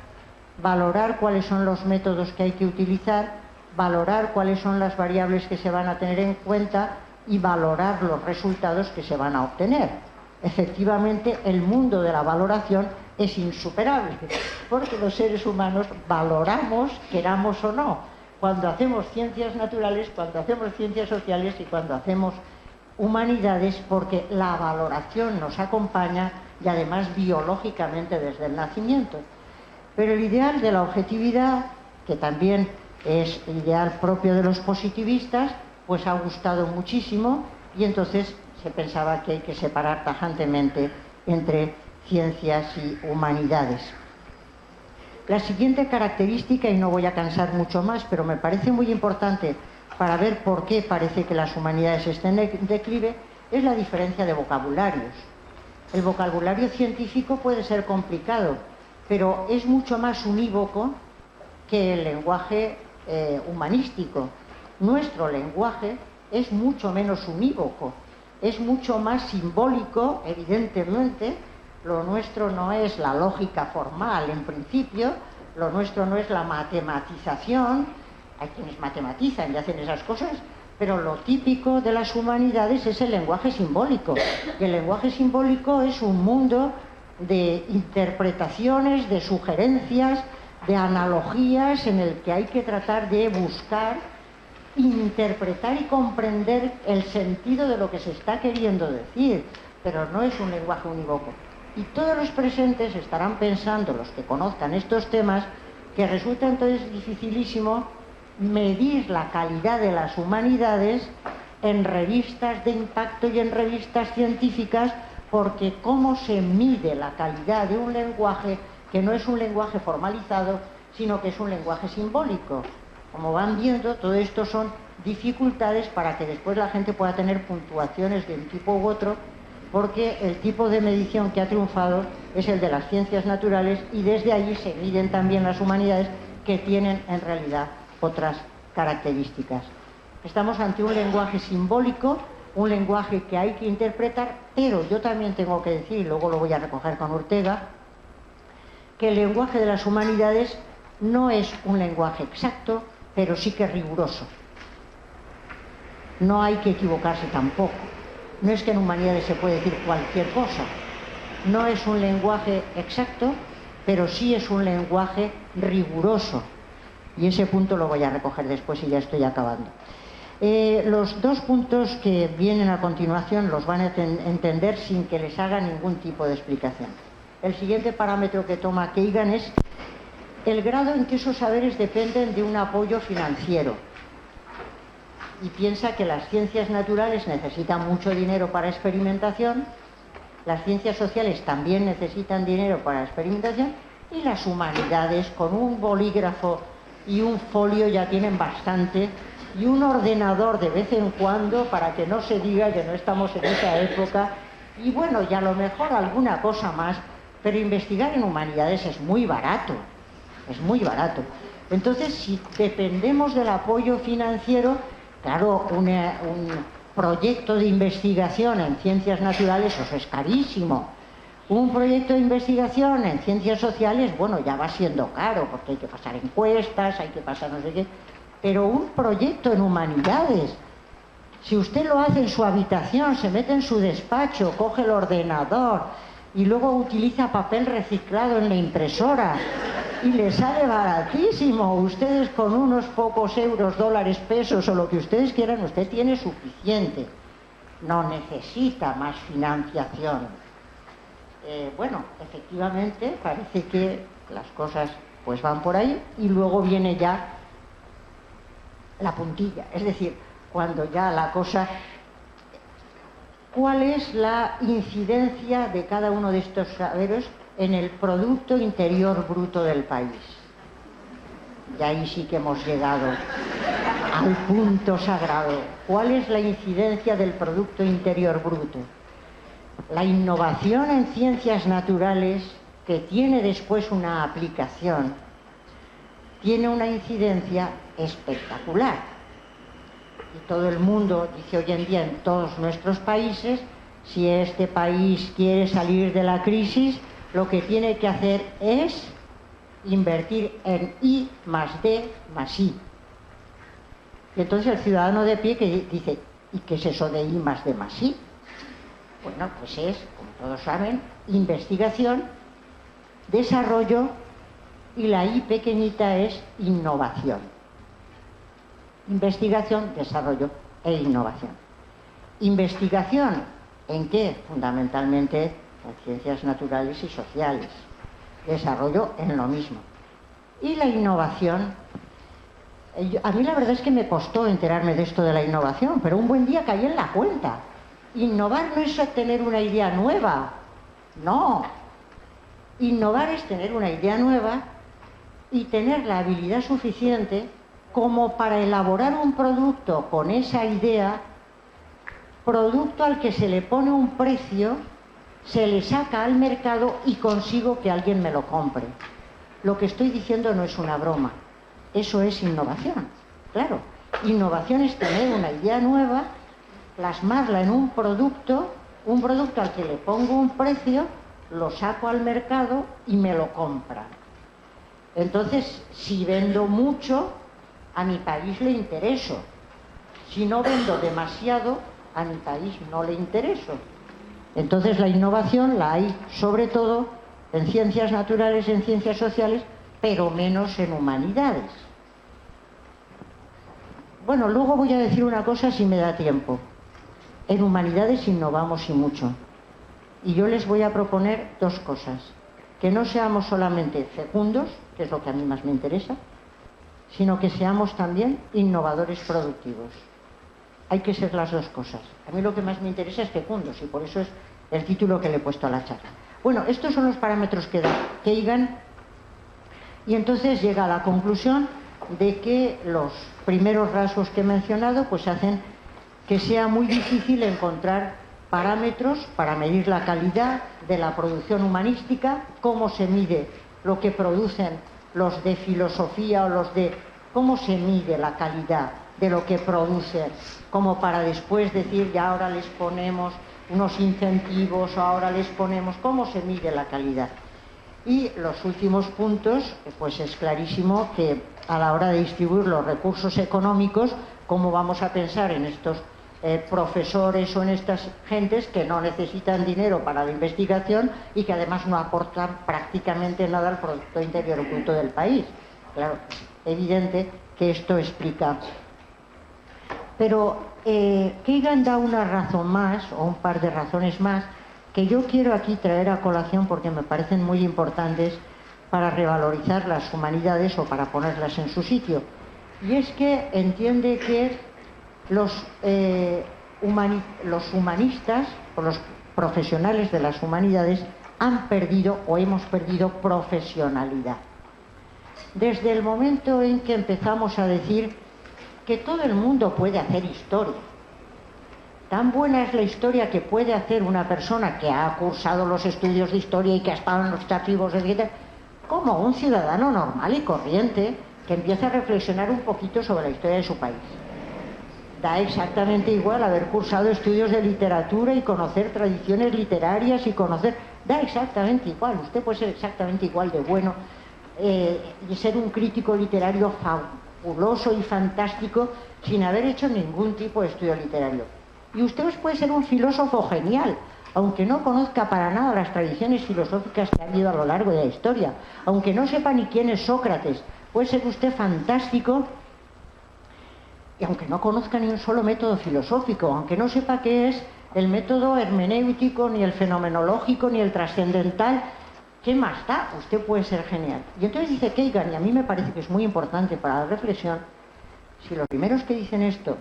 valorar cuáles son los métodos que hay que utilizar, valorar cuáles son las variables que se van a tener en cuenta y valorar los resultados que se van a obtener. Efectivamente, el mundo de la valoración es insuperable, porque los seres humanos valoramos, queramos o no, cuando hacemos ciencias naturales, cuando hacemos ciencias sociales y cuando hacemos humanidades, porque la valoración nos acompaña y además biológicamente desde el nacimiento. Pero el ideal de la objetividad, que también es ideal propio de los positivistas, pues ha gustado muchísimo y entonces se pensaba que hay que separar tajantemente entre ciencias y humanidades. La siguiente característica, y no voy a cansar mucho más, pero me parece muy importante para ver por qué parece que las humanidades estén en declive, es la diferencia de vocabularios. El vocabulario científico puede ser complicado, pero es mucho más unívoco que el lenguaje humanístico. Nuestro lenguaje es mucho menos unívoco, es mucho más simbólico, evidentemente. Lo nuestro no es la lógica formal en principio, lo nuestro no es la matematización, hay quienes matematizan y hacen esas cosas, pero lo típico de las humanidades es el lenguaje simbólico. Y el lenguaje simbólico es un mundo de interpretaciones, de sugerencias, de analogías en el que hay que tratar de buscar, interpretar y comprender el sentido de lo que se está queriendo decir, pero no es un lenguaje unívoco. Y todos los presentes estarán pensando, los que conozcan estos temas, que resulta entonces dificilísimo medir la calidad de las humanidades en revistas de impacto y en revistas científicas, porque cómo se mide la calidad de un lenguaje que no es un lenguaje formalizado, sino que es un lenguaje simbólico. Como van viendo, todo esto son dificultades para que después la gente pueda tener puntuaciones de un tipo u otro, porque el tipo de medición que ha triunfado es el de las ciencias naturales y desde allí se miden también las humanidades, que tienen en realidad otras características. Estamos ante un lenguaje simbólico, un lenguaje que hay que interpretar, pero yo también tengo que decir, y luego lo voy a recoger con Ortega, que el lenguaje de las humanidades no es un lenguaje exacto, pero sí que riguroso. No hay que equivocarse tampoco. No es que en humanidades se puede decir cualquier cosa. No es un lenguaje exacto, pero sí es un lenguaje riguroso. Y ese punto lo voy a recoger después y ya estoy acabando. Los dos puntos que vienen a continuación los van a entender sin que les haga ningún tipo de explicación. El siguiente parámetro que toma Kagan es el grado en que esos saberes dependen de un apoyo financiero. Y piensa que las ciencias naturales necesitan mucho dinero para experimentación, las ciencias sociales también necesitan dinero para experimentación, y las humanidades con un bolígrafo y un folio ya tienen bastante, y un ordenador de vez en cuando para que no se diga que no estamos en esa época, y bueno, y a lo mejor alguna cosa más, pero investigar en humanidades es muy barato, es muy barato. Entonces, si dependemos del apoyo financiero, claro, un proyecto de investigación en ciencias naturales, eso es carísimo. Un proyecto de investigación en ciencias sociales, bueno, ya va siendo caro, porque hay que pasar encuestas, hay que pasar no sé qué. Pero un proyecto en humanidades, si usted lo hace en su habitación, se mete en su despacho, coge el ordenador y luego utiliza papel reciclado en la impresora y le sale baratísimo, ustedes con unos pocos euros, dólares, pesos o lo que ustedes quieran, usted tiene suficiente, no necesita más financiación. bueno, efectivamente parece que las cosas pues van por ahí y luego viene ya la puntilla, es decir, cuando ya la cosa... ¿Cuál es la incidencia de cada uno de estos saberes en el Producto Interior Bruto del país? Y ahí sí que hemos llegado al punto sagrado. ¿Cuál es la incidencia del Producto Interior Bruto? La innovación en ciencias naturales, que tiene después una aplicación, tiene una incidencia espectacular. Y todo el mundo dice hoy en día en todos nuestros países, si este país quiere salir de la crisis, lo que tiene que hacer es invertir en I más D más I. Y entonces el ciudadano de pie que dice, ¿y qué es eso de I más D más I? Bueno, pues es, como todos saben, investigación, desarrollo, y la I pequeñita es innovación. Investigación, desarrollo e innovación. ¿Investigación en qué? Fundamentalmente en ciencias naturales y sociales. Desarrollo en lo mismo. Y la innovación, a mí la verdad es que me costó enterarme de esto de la innovación, pero un buen día caí en la cuenta. Innovar no es tener una idea nueva, no. Innovar es tener una idea nueva y tener la habilidad suficiente como para elaborar un producto con esa idea, producto al que se le pone un precio, se le saca al mercado y consigo que alguien me lo compre. Lo que estoy diciendo no es una broma, eso es innovación, claro. Innovación es tener una idea nueva, plasmarla en un producto al que le pongo un precio, lo saco al mercado y me lo compran. Entonces, si vendo mucho, a mi país le intereso. Si no vendo demasiado, a mi país no le intereso. Entonces la innovación la hay sobre todo en ciencias naturales, en ciencias sociales, pero menos en humanidades. Bueno, luego voy a decir una cosa si me da tiempo. En humanidades innovamos y mucho. Y yo les voy a proponer dos cosas. Que no seamos solamente fecundos, que es lo que a mí más me interesa, sino que seamos también innovadores productivos. Hay que ser las dos cosas. A mí lo que más me interesa es fecundos y por eso es el título que le he puesto a la charla. Bueno, estos son los parámetros que da Kagan y entonces llega a la conclusión de que los primeros rasgos que he mencionado pues hacen que sea muy difícil encontrar parámetros para medir la calidad de la producción humanística, cómo se mide lo que producen los de filosofía o los de... cómo se mide la calidad de lo que producen, como para después decir ya ahora les ponemos unos incentivos o ahora les ponemos... ¿Cómo se mide la calidad? Y los últimos puntos, pues es clarísimo que a la hora de distribuir los recursos económicos, ¿cómo vamos a pensar en estos profesores o en estas gentes que no necesitan dinero para la investigación y que además no aportan prácticamente nada al Producto Interior Bruto del país? Claro, es evidente que esto explica. Pero Kagan da una razón más, o un par de razones más, que yo quiero aquí traer a colación porque me parecen muy importantes para revalorizar las humanidades o para ponerlas en su sitio. Y es que entiende que los humanistas o los profesionales de las humanidades han perdido o hemos perdido profesionalidad. Desde el momento en que empezamos a decir que todo el mundo puede hacer historia, tan buena es la historia que puede hacer una persona que ha cursado los estudios de historia y que ha estado en los archivos, etc., como un ciudadano normal y corriente que empieza a reflexionar un poquito sobre la historia de su país. Da exactamente igual haber cursado estudios de literatura y conocer tradiciones literarias y conocer... Da exactamente igual, usted puede ser exactamente igual de bueno y ser un crítico literario fabuloso y fantástico sin haber hecho ningún tipo de estudio literario. Y usted puede ser un filósofo genial, aunque no conozca para nada las tradiciones filosóficas que ha habido a lo largo de la historia, aunque no sepa ni quién es Sócrates, puede ser usted fantástico. Y aunque no conozca ni un solo método filosófico, aunque no sepa qué es el método hermenéutico, ni el fenomenológico, ni el trascendental. ¿Qué más da? Usted puede ser genial. Y entonces dice Keigan, y a mí me parece que es muy importante para la reflexión, si los primeros que dicen esto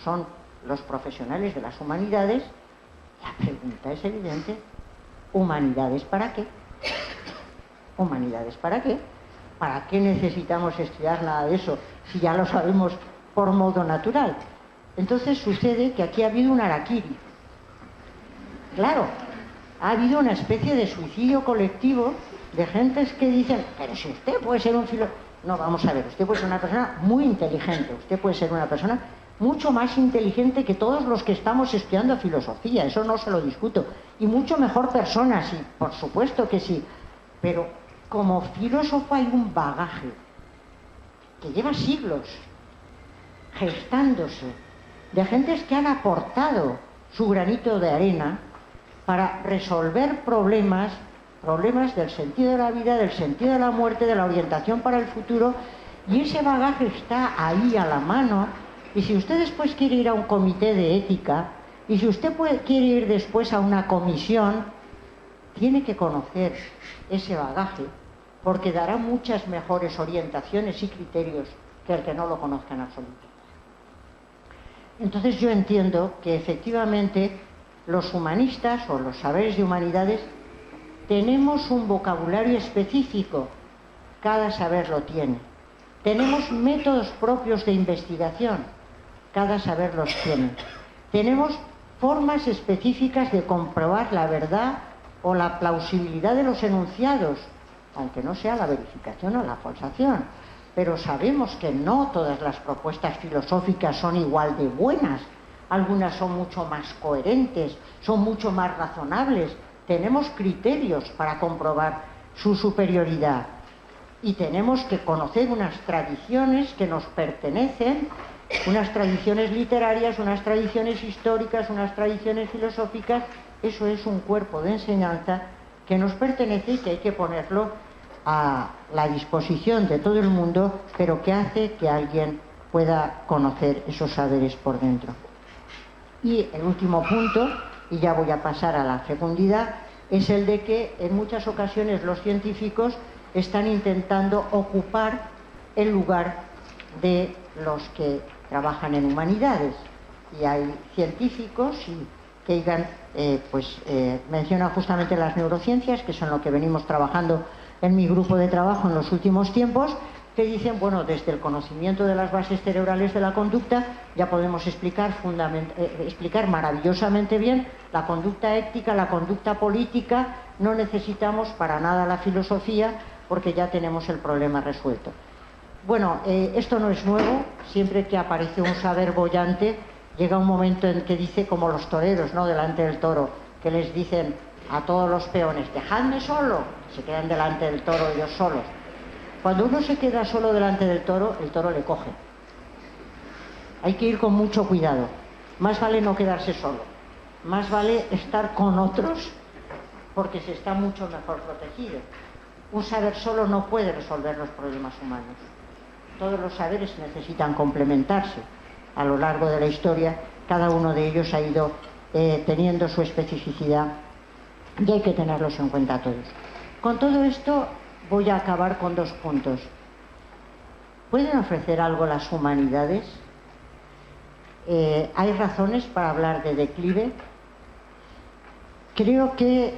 son los profesionales de las humanidades, la pregunta es evidente: ¿humanidades para qué? ¿Humanidades para qué? ¿Para qué necesitamos estudiar nada de eso si ya lo sabemos por modo natural? Entonces sucede que aquí ha habido un harakiri. Claro, ha habido una especie de suicidio colectivo de gentes que dicen, pero si usted puede ser un filósofo... No, vamos a ver, usted puede ser una persona muy inteligente, usted puede ser una persona mucho más inteligente que todos los que estamos estudiando filosofía, eso no se lo discuto, y mucho mejor persona, sí, por supuesto que sí, pero como filósofo hay un bagaje que lleva siglos gestándose, de gentes que han aportado su granito de arena para resolver problemas del sentido de la vida, del sentido de la muerte, de la orientación para el futuro, y ese bagaje está ahí a la mano. Y si usted después quiere ir a un comité de ética, y si usted quiere ir después a una comisión, tiene que conocer ese bagaje, porque dará muchas mejores orientaciones y criterios que el que no lo conozca en absoluto. Entonces yo entiendo que efectivamente los humanistas o los saberes de humanidades tenemos un vocabulario específico, cada saber lo tiene. Tenemos métodos propios de investigación, cada saber los tiene. Tenemos formas específicas de comprobar la verdad o la plausibilidad de los enunciados, aunque no sea la verificación o la falsación. Pero sabemos que no todas las propuestas filosóficas son igual de buenas. Algunas son mucho más coherentes, son mucho más razonables. Tenemos criterios para comprobar su superioridad. Y tenemos que conocer unas tradiciones que nos pertenecen, unas tradiciones literarias, unas tradiciones históricas, unas tradiciones filosóficas. Eso es un cuerpo de enseñanza que nos pertenece y que hay que ponerlo a la disposición de todo el mundo, pero que hace que alguien pueda conocer esos saberes por dentro. Y el último punto, y ya voy a pasar a la fecundidad, es el de que en muchas ocasiones los científicos están intentando ocupar el lugar de los que trabajan en humanidades. Y hay científicos, y Keigan menciona justamente las neurociencias, que son lo que venimos trabajando en mi grupo de trabajo en los últimos tiempos, que dicen, bueno, desde el conocimiento de las bases cerebrales de la conducta ya podemos explicar maravillosamente bien la conducta ética, la conducta política. No necesitamos para nada la filosofía porque ya tenemos el problema resuelto. Bueno, esto no es nuevo. Siempre que aparece un saber boyante, llega un momento en que dice, como los toreros, ¿no?, delante del toro, que les dicen a todos los peones, dejadme solo, se quedan delante del toro ellos solos. Cuando uno se queda solo delante del toro, el toro le coge. Hay que ir con mucho cuidado. Más vale no quedarse solo, más vale estar con otros, porque se está mucho mejor protegido. Un saber solo no puede resolver los problemas humanos. Todos los saberes necesitan complementarse. A lo largo de la historia, cada uno de ellos ha ido teniendo su especificidad, y hay que tenerlos en cuenta todos. Con todo esto voy a acabar con 2 puntos. ¿Pueden ofrecer algo las humanidades? ¿Hay razones para hablar de declive? Creo que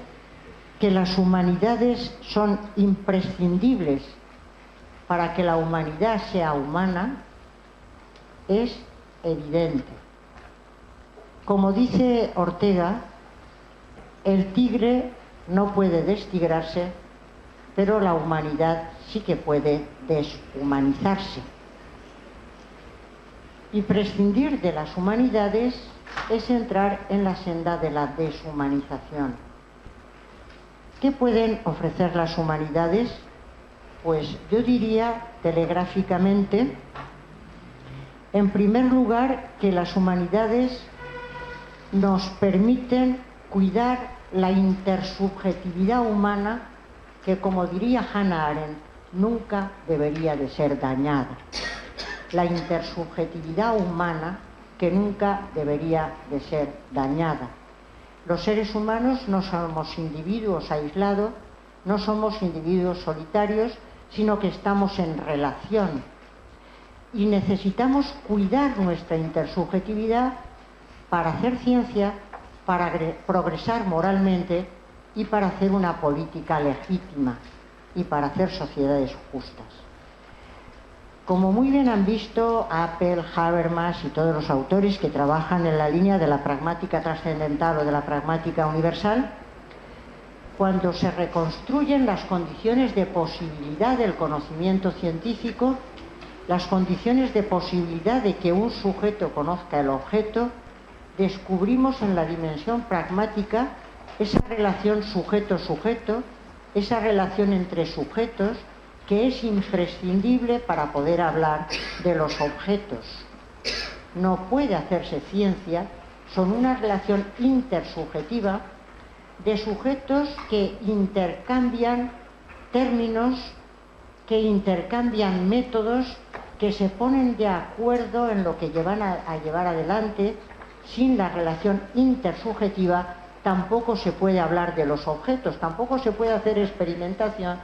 las humanidades son imprescindibles para que la humanidad sea humana, es evidente. Como dice Ortega, el tigre no puede destigrarse, pero la humanidad sí que puede deshumanizarse. Y prescindir de las humanidades es entrar en la senda de la deshumanización. ¿Qué pueden ofrecer las humanidades? Pues yo diría, telegráficamente, en primer lugar, que las humanidades nos permiten cuidar la intersubjetividad humana, que, como diría Hannah Arendt, nunca debería de ser dañada. La intersubjetividad humana, que nunca debería de ser dañada. Los seres humanos no somos individuos aislados, no somos individuos solitarios, sino que estamos en relación. Y necesitamos cuidar nuestra intersubjetividad para hacer ciencia, para progresar moralmente y para hacer una política legítima y para hacer sociedades justas. Como muy bien han visto Appel, Habermas y todos los autores que trabajan en la línea de la pragmática trascendental o de la pragmática universal, cuando se reconstruyen las condiciones de posibilidad del conocimiento científico, las condiciones de posibilidad de que un sujeto conozca el objeto, descubrimos en la dimensión pragmática esa relación sujeto-sujeto, esa relación entre sujetos que es imprescindible para poder hablar de los objetos. No puede hacerse ciencia son una relación intersubjetiva de sujetos que intercambian términos, que intercambian métodos, que se ponen de acuerdo en lo que llevan a llevar adelante. Sin la relación intersubjetiva tampoco se puede hablar de los objetos, tampoco se puede hacer experimentación,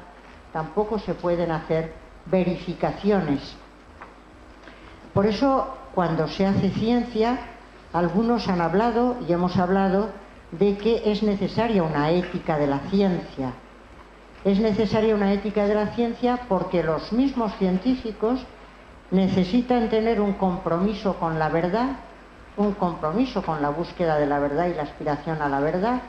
tampoco se pueden hacer verificaciones. Por eso, cuando se hace ciencia, algunos han hablado y hemos hablado de que es necesaria una ética de la ciencia. Es necesaria una ética de la ciencia porque los mismos científicos necesitan tener un compromiso con la verdad, un compromiso con la búsqueda de la verdad y la aspiración a la verdad.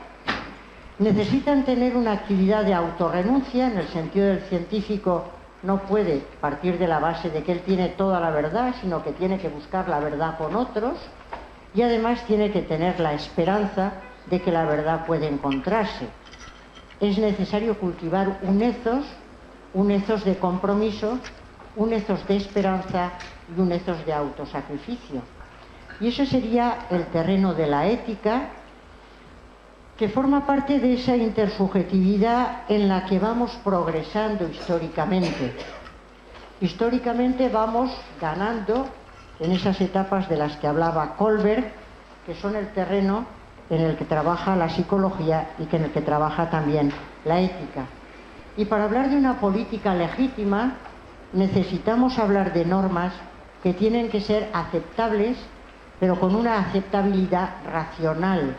Necesitan tener una actividad de autorrenuncia, en el sentido del científico no puede partir de la base de que él tiene toda la verdad, sino que tiene que buscar la verdad con otros, y además tiene que tener la esperanza de que la verdad puede encontrarse. Es necesario cultivar un ethos de compromiso, un ethos de esperanza y un ethos de autosacrificio. Y eso sería el terreno de la ética, que forma parte de esa intersubjetividad en la que vamos progresando históricamente. Históricamente vamos ganando en esas etapas de las que hablaba Kohlberg, que son el terreno en el que trabaja la psicología y en el que trabaja también la ética. Y para hablar de una política legítima necesitamos hablar de normas que tienen que ser aceptables, pero con una aceptabilidad racional.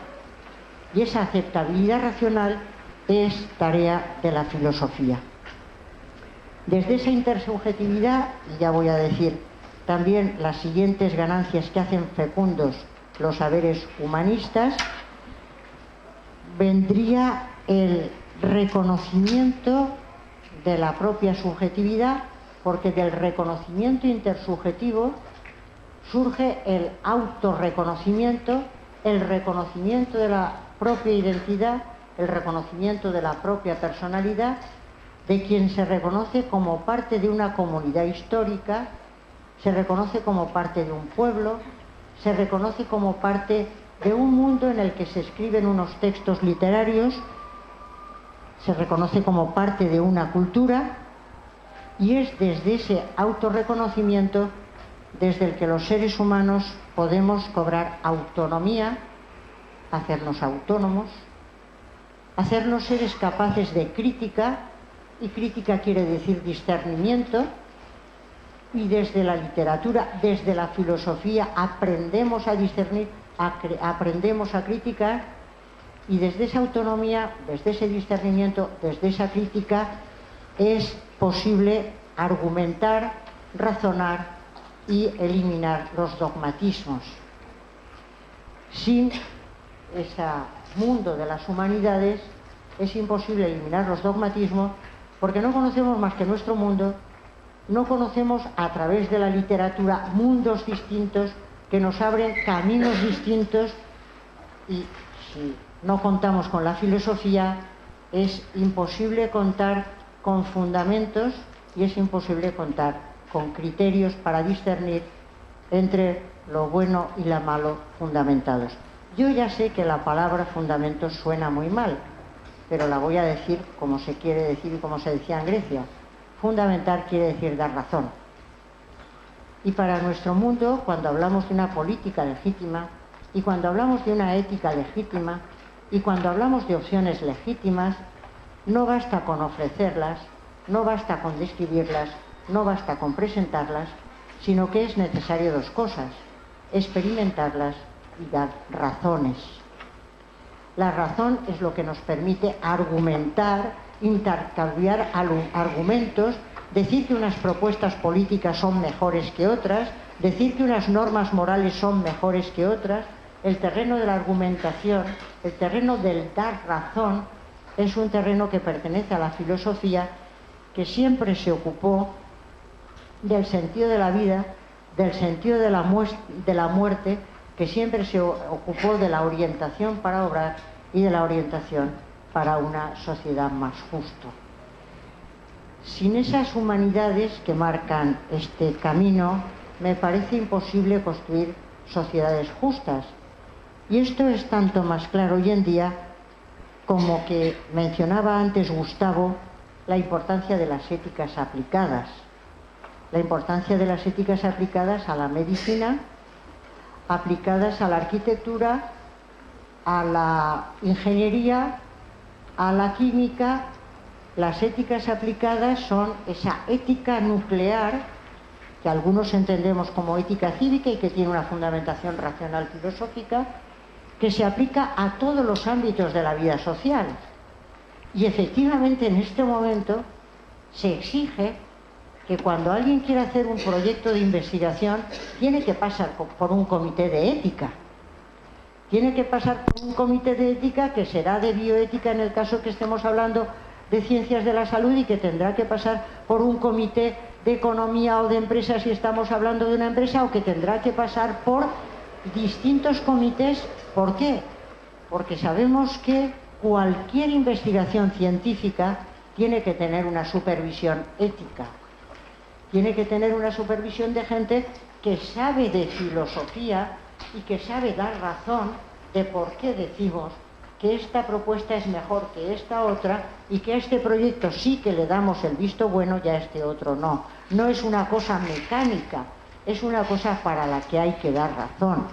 Y esa aceptabilidad racional es tarea de la filosofía. Desde esa intersubjetividad, y ya voy a decir también las siguientes ganancias que hacen fecundos los saberes humanistas, vendría el reconocimiento de la propia subjetividad, porque del reconocimiento intersubjetivo surge el autorreconocimiento, el reconocimiento de la propia identidad, el reconocimiento de la propia personalidad, de quien se reconoce como parte de una comunidad histórica, se reconoce como parte de un pueblo, se reconoce como parte de un mundo en el que se escriben unos textos literarios, se reconoce como parte de una cultura, y es desde ese autorreconocimiento desde el que los seres humanos podemos cobrar autonomía, hacernos autónomos, hacernos seres capaces de crítica, y crítica quiere decir discernimiento, y desde la literatura, desde la filosofía, aprendemos a discernir, aprendemos a criticar, y desde esa autonomía, desde ese discernimiento, desde esa crítica, es posible argumentar, razonar y eliminar los dogmatismos. Sin ese mundo de las humanidades es imposible eliminar los dogmatismos, porque no conocemos más que nuestro mundo, no conocemos a través de la literatura mundos distintos que nos abren caminos distintos, y si no contamos con la filosofía es imposible contar con fundamentos y es imposible contar con criterios para discernir entre lo bueno y lo malo fundamentados. Yo ya sé que la palabra fundamentos suena muy mal, pero la voy a decir como se quiere decir y como se decía en Grecia. Fundamentar quiere decir dar razón. Y para nuestro mundo, cuando hablamos de una política legítima, y cuando hablamos de una ética legítima, y cuando hablamos de opciones legítimas, no basta con ofrecerlas, no basta con describirlas, no basta con presentarlas, sino que es necesario dos cosas: experimentarlas y dar razones. La razón es lo que nos permite argumentar, intercambiar argumentos, decir que unas propuestas políticas son mejores que otras, decir que unas normas morales son mejores que otras. El terreno de la argumentación, el terreno del dar razón, es un terreno que pertenece a la filosofía, que siempre se ocupó del sentido de la vida, del sentido de la muerte, que siempre se ocupó de la orientación para obrar y de la orientación para una sociedad más justa. Sin esas humanidades que marcan este camino, me parece imposible construir sociedades justas. Y esto es tanto más claro hoy en día como que mencionaba antes Gustavo la importancia de las éticas aplicadas. La importancia de las éticas aplicadas a la medicina, aplicadas a la arquitectura, a la ingeniería, a la química. Las éticas aplicadas son esa ética nuclear que algunos entendemos como ética cívica y que tiene una fundamentación racional filosófica, que se aplica a todos los ámbitos de la vida social. Y efectivamente en este momento se exige que cuando alguien quiere hacer un proyecto de investigación tiene que pasar por un comité de ética. Tiene que pasar por un comité de ética que será de bioética en el caso que estemos hablando de ciencias de la salud, y que tendrá que pasar por un comité de economía o de empresas si estamos hablando de una empresa, o que tendrá que pasar por distintos comités. ¿Por qué? Porque sabemos que cualquier investigación científica tiene que tener una supervisión ética. Tiene que tener una supervisión de gente que sabe de filosofía y que sabe dar razón de por qué decimos que esta propuesta es mejor que esta otra, y que a este proyecto sí que le damos el visto bueno y a este otro no. No es una cosa mecánica, es una cosa para la que hay que dar razón.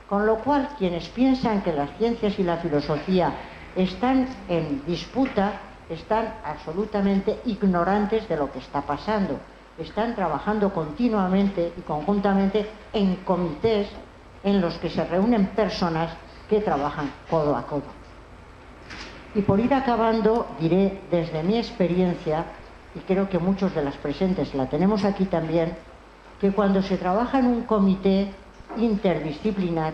Con lo cual, quienes piensan que las ciencias y la filosofía están en disputa, están absolutamente ignorantes de lo que está pasando. Están trabajando continuamente y conjuntamente en comités en los que se reúnen personas que trabajan codo a codo. Y por ir acabando, diré desde mi experiencia, y creo que muchos de las presentes la tenemos aquí también, que cuando se trabaja en un comité interdisciplinar,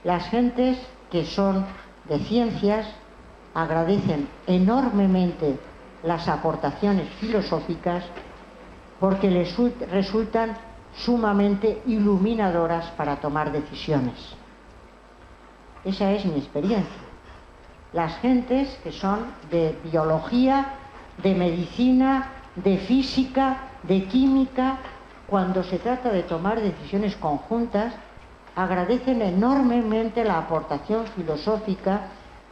las gentes que son de ciencias agradecen enormemente las aportaciones filosóficas, porque les resultan sumamente iluminadoras para tomar decisiones. Esa es mi experiencia. Las gentes que son de biología, de medicina, de física, de química, cuando se trata de tomar decisiones conjuntas, agradecen enormemente la aportación filosófica,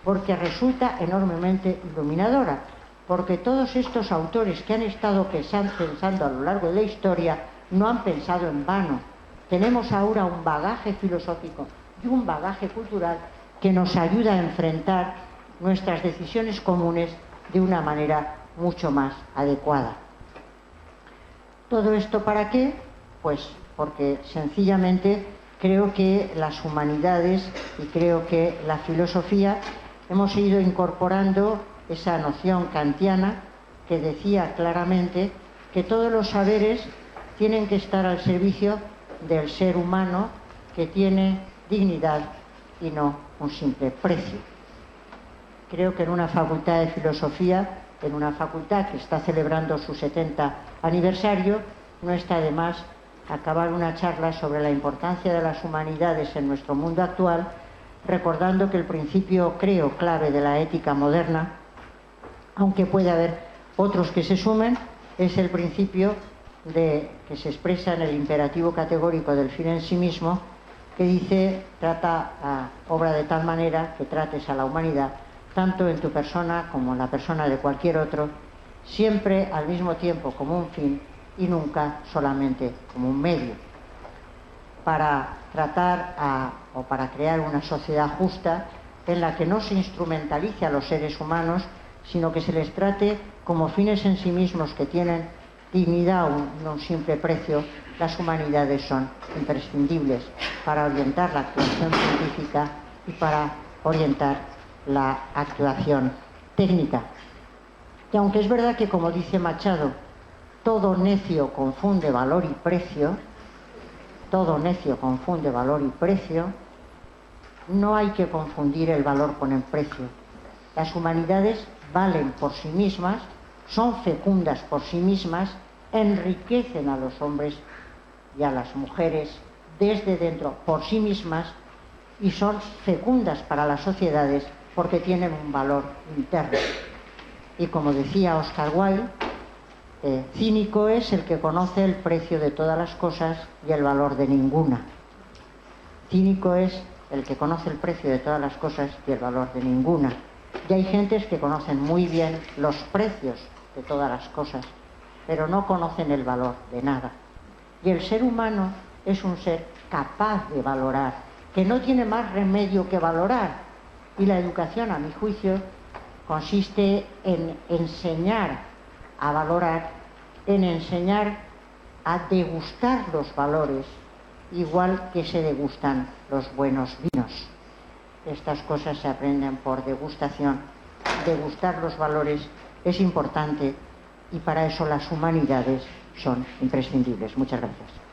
porque resulta enormemente iluminadora. Porque todos estos autores que han estado pensando a lo largo de la historia no han pensado en vano. Tenemos ahora un bagaje filosófico y un bagaje cultural que nos ayuda a enfrentar nuestras decisiones comunes de una manera mucho más adecuada. ¿Todo esto para qué? Pues porque sencillamente creo que las humanidades y creo que la filosofía hemos ido incorporando esa noción kantiana que decía claramente que todos los saberes tienen que estar al servicio del ser humano, que tiene dignidad y no un simple precio. Creo que en una facultad de filosofía, en una facultad que está celebrando su 70 aniversario, no está de más acabar una charla sobre la importancia de las humanidades en nuestro mundo actual, recordando que el principio, creo, clave de la ética moderna, aunque puede haber otros que se sumen, es el principio que se expresa en el imperativo categórico del fin en sí mismo, que dice: obra de tal manera que trates a la humanidad, tanto en tu persona como en la persona de cualquier otro, siempre al mismo tiempo como un fin y nunca solamente como un medio. Para tratar o para crear una sociedad justa en la que no se instrumentalice a los seres humanos, sino que se les trate como fines en sí mismos que tienen dignidad o no un simple precio. Las humanidades son imprescindibles para orientar la actuación científica y para orientar la actuación técnica. Y aunque es verdad que, como dice Machado, todo necio confunde valor y precio, todo necio confunde valor y precio, no hay que confundir el valor con el precio. Las humanidades valen por sí mismas, son fecundas por sí mismas, enriquecen a los hombres y a las mujeres desde dentro por sí mismas y son fecundas para las sociedades porque tienen un valor interno. Y como decía Oscar Wilde, cínico es el que conoce el precio de todas las cosas y el valor de ninguna. Cínico es el que conoce el precio de todas las cosas y el valor de ninguna. Y hay gentes que conocen muy bien los precios de todas las cosas, pero no conocen el valor de nada. Y el ser humano es un ser capaz de valorar, que no tiene más remedio que valorar. Y la educación, a mi juicio, consiste en enseñar a valorar, en enseñar a degustar los valores, igual que se degustan los buenos vinos. Estas cosas se aprenden por degustación. Degustar los valores es importante y para eso las humanidades son imprescindibles. Muchas gracias.